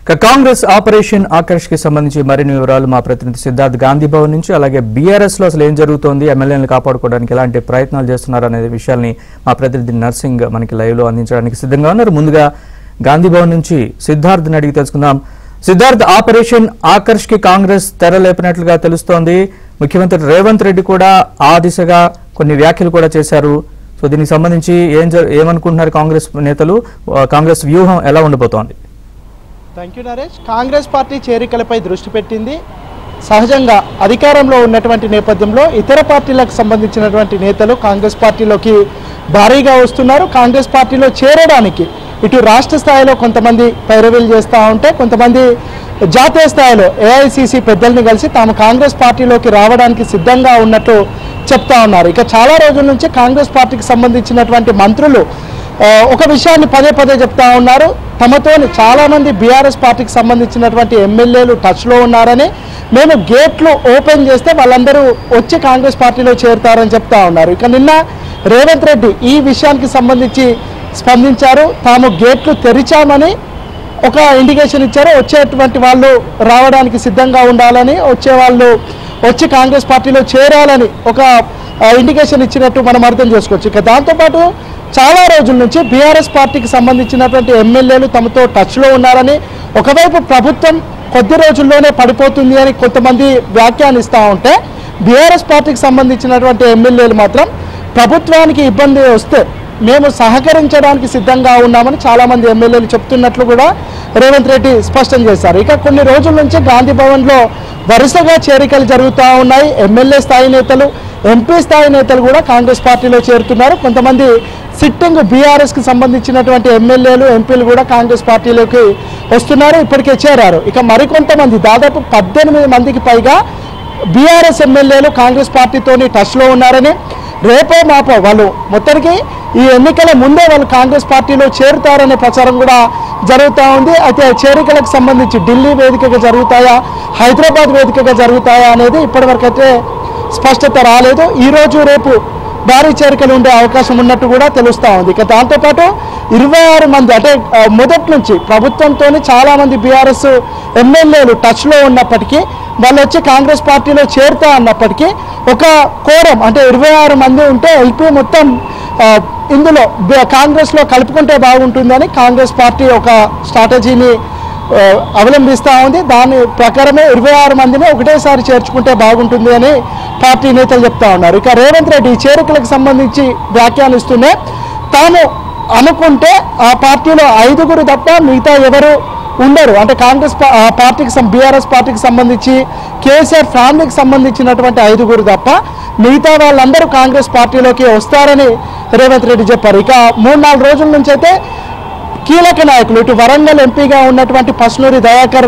Congress operation Akarsh కి సంబంధించి మరిన్ని వివరాలు మా ప్రతినిధి సిద్ధార్థ్ గాంధీ భవన్ నుంచి, అలాగే బీఆర్ఎస్ లో అసలు ఏం జరుగుతోంది, ఎమ్మెల్యేలను కాపాడుకోవడానికి ఎలాంటి ప్రయత్నాలు చేస్తున్నారు అనే విషయాల్ని మా ప్రతినిధి నర్సింగ్ మనకి లైవ్ లో అందించడానికి సిద్ధంగా ఉన్నారు. ముందుగా గాంధీ భవన్ నుంచి సిద్ధార్థ్ అడిగి తెలుసుకుందాం. సిద్ధార్థ్, ఆపరేషన్ ఆకర్ష్ కి కాంగ్రెస్ తెరలేపినట్లుగా తెలుస్తోంది. ముఖ్యమంత్రి రేవంత్ రెడ్డి కూడా ఆ దిశగా కొన్ని వ్యాఖ్యలు కూడా చేశారు. సో దీనికి సంబంధించి ఏమనుకుంటున్నారు కాంగ్రెస్ నేతలు, కాంగ్రెస్ వ్యూహం ఎలా ఉండబోతోంది? Thank you Naresh. Congress party చేరికలపై దృష్టి పెట్టింది. సహజంగా అధికారంలో ఉన్నటువంటి నేపథ్యంలో ఇతర పార్టీలకు సంబంధించినటువంటి నేతలు కాంగ్రెస్ పార్టీలోకి భారీగా వస్తున్నారు. కాంగ్రెస్ పార్టీలో చేరడానికి ఇటు రాష్ట్ర స్థాయిలో కొంతమంది పైరవీలు చేస్తూ ఉంటే, కొంతమంది జాతీయ స్థాయిలో ఏఐసిసి పెద్దల్ని కలిసి తాము కాంగ్రెస్ పార్టీలోకి రావడానికి సిద్ధంగా ఉన్నట్టు చెప్తా ఉన్నారు. ఇక చాలా రోజుల నుంచి కాంగ్రెస్ పార్టీకి సంబంధించినటువంటి మంత్రులు ఒక విషయాన్ని పదే పదే చెప్తా ఉన్నారు. తమతో చాలామంది బీఆర్ఎస్ పార్టీకి సంబంధించినటువంటి ఎమ్మెల్యేలు టచ్లో ఉన్నారని, మేము గేట్లు ఓపెన్ చేస్తే వాళ్ళందరూ వచ్చి కాంగ్రెస్ పార్టీలో చేరుతారని చెప్తా ఉన్నారు. ఇక నిన్న రేవంత్ రెడ్డి ఈ విషయానికి సంబంధించి స్పందించారు. తాము గేట్లు తెరిచామని ఒక ఇండికేషన్ ఇచ్చారు. వచ్చేటువంటి వాళ్ళు రావడానికి సిద్ధంగా ఉండాలని, వచ్చే వాళ్ళు వచ్చి కాంగ్రెస్ పార్టీలో చేరాలని ఒక ఇండికేషన్ ఇచ్చినట్టు మనం అర్థం చేసుకోవచ్చు. ఇక దాంతోపాటు చాలా రోజుల నుంచి బీఆర్ఎస్ పార్టీకి సంబంధించినటువంటి ఎమ్మెల్యేలు తమతో టచ్లో ఉన్నారని, ఒకవైపు ప్రభుత్వం కొద్ది రోజుల్లోనే పడిపోతుంది అని కొంతమంది వ్యాఖ్యానిస్తూ ఉంటే, బీఆర్ఎస్ పార్టీకి సంబంధించినటువంటి ఎమ్మెల్యేలు మాత్రం ప్రభుత్వానికి ఇబ్బంది వస్తే మేము సహకరించడానికి సిద్ధంగా ఉన్నామని చాలామంది ఎమ్మెల్యేలు చెప్తున్నట్లు కూడా రేవంత్ రెడ్డి స్పష్టం చేశారు. ఇక కొన్ని రోజుల నుంచి గాంధీ భవన్లో వరుసగా చేరికలు జరుగుతూ ఉన్నాయి. ఎమ్మెల్యే స్థాయి నేతలు, ఎంపీ స్థాయి నేతలు కూడా కాంగ్రెస్ పార్టీలో చేరుతున్నారు. కొంతమంది సిట్టింగ్ బీఆర్ఎస్కి సంబంధించినటువంటి ఎమ్మెల్యేలు, ఎంపీలు కూడా కాంగ్రెస్ పార్టీలోకి వస్తున్నారు, ఇప్పటికే చేరారు. ఇక మరికొంతమంది దాదాపు 18 మందికి పైగా బీఆర్ఎస్ ఎమ్మెల్యేలు కాంగ్రెస్ పార్టీతోని టచ్లో ఉన్నారని, రేపో మాపో వాళ్ళు మొత్తానికి ఈ ఎన్నికల ముందే వాళ్ళు కాంగ్రెస్ పార్టీలో చేరుతారనే ప్రచారం కూడా జరుగుతూ ఉంది. అయితే చేరికలకు సంబంధించి ఢిల్లీ వేదికగా జరుగుతాయా, హైదరాబాద్ వేదికగా జరుగుతాయా అనేది ఇప్పటివరకు అయితే స్పష్టత రాలేదు. ఈరోజు రేపు భారీ చేరికలు ఉండే అవకాశం ఉన్నట్టు కూడా తెలుస్తూ ఉంది. ఇక దాంతోపాటు 26 మంది అంటే మొదటి నుంచి ప్రభుత్వంతో చాలామంది బీఆర్ఎస్ ఎమ్మెల్యేలు టచ్లో ఉన్నప్పటికీ, వాళ్ళు వచ్చి కాంగ్రెస్ పార్టీలో చేరుతా అన్నప్పటికీ ఒక కోరం అంటే 26 మంది ఉంటే ఎల్పీ మొత్తం ఇందులో కాంగ్రెస్లో కలుపుకుంటే బాగుంటుందని కాంగ్రెస్ పార్టీ ఒక స్ట్రాటజీని అవలంబిస్తూ ఉంది. దాని ప్రకారమే 26 మందిని ఒకటేసారి చేర్చుకుంటే బాగుంటుంది అని పార్టీ నేతలు చెప్తా ఉన్నారు. ఇక రేవంత్ రెడ్డి చేరికలకు సంబంధించి వ్యాఖ్యానిస్తూనే, తాము అనుకుంటే ఆ పార్టీలో 5గురు తప్ప మిగతా ఎవరు ఉండరు, అంటే కాంగ్రెస్ పార్టీకి బీఆర్ఎస్ పార్టీకి సంబంధించి కేసీఆర్ ఫ్యామిలీకి సంబంధించినటువంటి 5గురు తప్ప మిగతా వాళ్ళందరూ కాంగ్రెస్ పార్టీలోకి వస్తారని రేవంత్ రెడ్డి చెప్పారు. ఇక 3-4 రోజుల నుంచి అయితే కీలక నాయకులు ఇటు వరంగల్ ఎంపీగా ఉన్నటువంటి పస్నూరి దయాకర్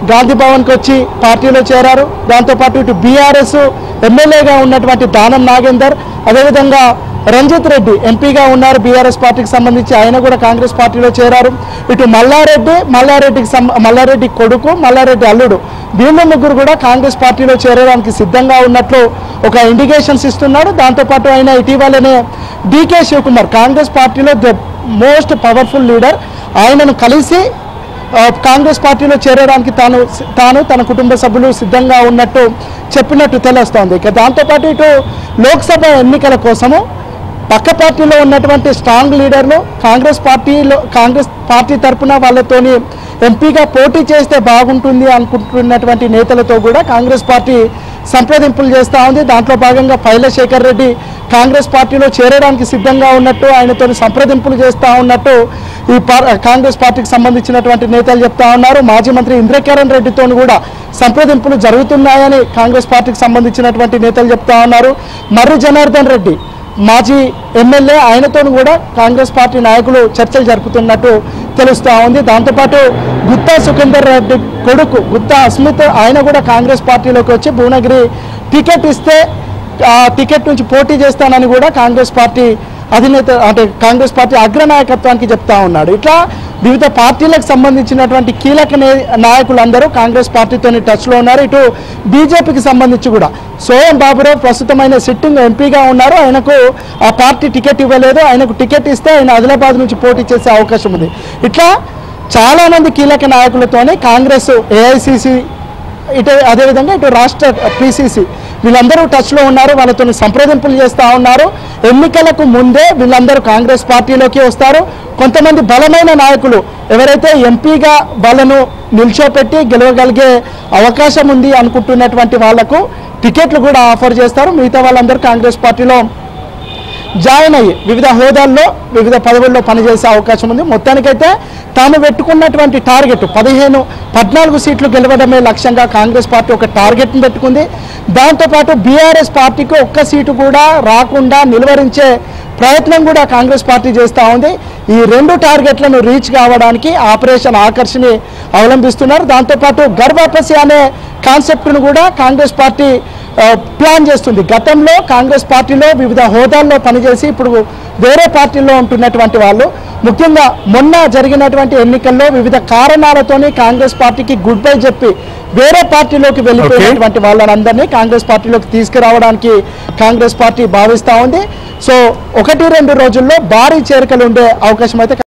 గాంధీ భవన్కి వచ్చి పార్టీలో చేరారు. దాంతోపాటు ఇటు బీఆర్ఎస్ ఎమ్మెల్యేగా ఉన్నటువంటి దానం నాగేందర్, అదేవిధంగా రంజిత్ రెడ్డి ఎంపీగా ఉన్నారు బీఆర్ఎస్ పార్టీకి సంబంధించి, ఆయన కూడా కాంగ్రెస్ పార్టీలో చేరారు. ఇటు మల్లారెడ్డి కొడుకు, మల్లారెడ్డి అల్లుడు, వీళ్ళు ముగ్గురు కూడా కాంగ్రెస్ పార్టీలో చేరడానికి సిద్ధంగా ఉన్నట్లు ఒక ఇండికేషన్స్ ఇస్తున్నాడు. దాంతోపాటు ఆయన ఇటీవలనే డీకే శివకుమార్ కాంగ్రెస్ పార్టీలో ద మోస్ట్ పవర్ఫుల్ లీడర్, ఆయనను కలిసి కాంగ్రెస్ పార్టీలో చేరడానికి తాను తన కుటుంబ సభ్యులు సిద్ధంగా ఉన్నట్టు చెప్పినట్టు తెలుస్తోంది. ఇక దాంతోపాటు ఇటు లోక్సభ ఎన్నికల కోసము పక్క పార్టీలో ఉన్నటువంటి స్ట్రాంగ్ లీడర్లు కాంగ్రెస్ పార్టీ తరఫున వాళ్ళతోని ఎంపీగా పోటీ చేస్తే బాగుంటుంది అనుకుంటున్నటువంటి నేతలతో కూడా కాంగ్రెస్ పార్టీ సంప్రదింపులు చేస్తూ ఉంది. దాంట్లో భాగంగా పైలశేఖర్ రెడ్డి కాంగ్రెస్ పార్టీలో చేరడానికి సిద్ధంగా ఉన్నట్టు, ఆయనతో సంప్రదింపులు చేస్తూ ఉన్నట్టు ఈ కాంగ్రెస్ పార్టీకి సంబంధించినటువంటి నేతలు చెప్తా ఉన్నారు. మాజీ మంత్రి ఇంద్రకరణ్ రెడ్డితో కూడా సంప్రదింపులు జరుగుతున్నాయని కాంగ్రెస్ పార్టీకి సంబంధించినటువంటి నేతలు చెప్తా ఉన్నారు. మర్రి జనార్దన్ రెడ్డి మాజీ ఎమ్మెల్యే, ఆయనతో కూడా కాంగ్రెస్ పార్టీ నాయకులు చర్చలు జరుపుతున్నట్టు తెలుస్తూ ఉంది. దాంతోపాటు గుత్తా సుఖేందర్ రెడ్డి కొడుకు గుత్తా అస్మిత్, ఆయన కూడా కాంగ్రెస్ పార్టీలోకి వచ్చి భువనగిరి టికెట్ ఇస్తే ఆ టికెట్ నుంచి పోటీ చేస్తానని కూడా కాంగ్రెస్ పార్టీ అధినేత అంటే కాంగ్రెస్ పార్టీ అగ్రనాయకత్వానికి చెప్తా ఉన్నాడు. ఇట్లా వివిధ పార్టీలకు సంబంధించినటువంటి కీలక నాయకులందరూ కాంగ్రెస్ పార్టీతోని టచ్లో ఉన్నారు. ఇటు బీజేపీకి సంబంధించి కూడా సోయం బాబురావు ప్రస్తుతమైన సిట్టింగ్ ఎంపీగా ఉన్నారు, ఆయనకు ఆ పార్టీ టికెట్ ఇవ్వలేదు, ఆయనకు టికెట్ ఇస్తే ఆయన ఆదిలాబాద్ నుంచి పోటీ చేసే అవకాశం ఉంది. ఇట్లా చాలామంది కీలక నాయకులతోని కాంగ్రెస్ ఏఐసిసి ఇటు అదేవిధంగా ఇటు రాష్ట్ర పిసిసి వీళ్ళందరూ టచ్లో ఉన్నారు, వాళ్ళతో సంప్రదింపులు చేస్తూ ఉన్నారు. ఎన్నికలకు ముందే వీళ్ళందరూ కాంగ్రెస్ పార్టీలోకి వస్తారు. కొంతమంది బలమైన నాయకులు ఎవరైతే ఎంపీగా వాళ్ళను నిల్చోపెట్టి గెలవగలిగే అవకాశం ఉంది అనుకుంటున్నటువంటి వాళ్లకు టికెట్లు కూడా ఆఫర్ చేస్తారు. మిగతా వాళ్ళందరూ కాంగ్రెస్ పార్టీలో జాయిన్ అయ్యి వివిధ హోదాల్లో వివిధ పదవుల్లో పనిచేసే అవకాశం ఉంది. మొత్తానికైతే తాము పెట్టుకున్నటువంటి టార్గెట్ 14 సీట్లు గెలవడమే లక్ష్యంగా కాంగ్రెస్ పార్టీ ఒక టార్గెట్ని పెట్టుకుంది. దాంతోపాటు బీఆర్ఎస్ పార్టీకి ఒక్క సీటు కూడా రాకుండా నిలువరించే ప్రయత్నం కూడా కాంగ్రెస్ పార్టీ చేస్తూ ఉంది. ఈ 2 టార్గెట్లను రీచ్ కావడానికి ఆపరేషన్ ఆకర్షని అవలంబిస్తున్నారు. దాంతోపాటు ఘర్ వాపసి అనే కాన్సెప్ట్ను కూడా కాంగ్రెస్ పార్టీ ప్లాన్ చేస్తుంది. గతంలో కాంగ్రెస్ పార్టీలో వివిధ హోదాల్లో పనిచేసి ఇప్పుడు వేరే పార్టీల్లో ఉంటున్నటువంటి వాళ్ళు, ముఖ్యంగా మొన్న జరిగినటువంటి ఎన్నికల్లో వివిధ కారణాలతోని కాంగ్రెస్ పార్టీకి గుడ్ బై చెప్పి వేరే పార్టీలోకి వెళ్ళిపోయినటువంటి వాళ్ళందరినీ కాంగ్రెస్ పార్టీలోకి తీసుకురావడానికి కాంగ్రెస్ పార్టీ భావిస్తూ ఉంది. సో 1-2 రోజుల్లో భారీ చేరికలు ఉండే అవకాశం అయితే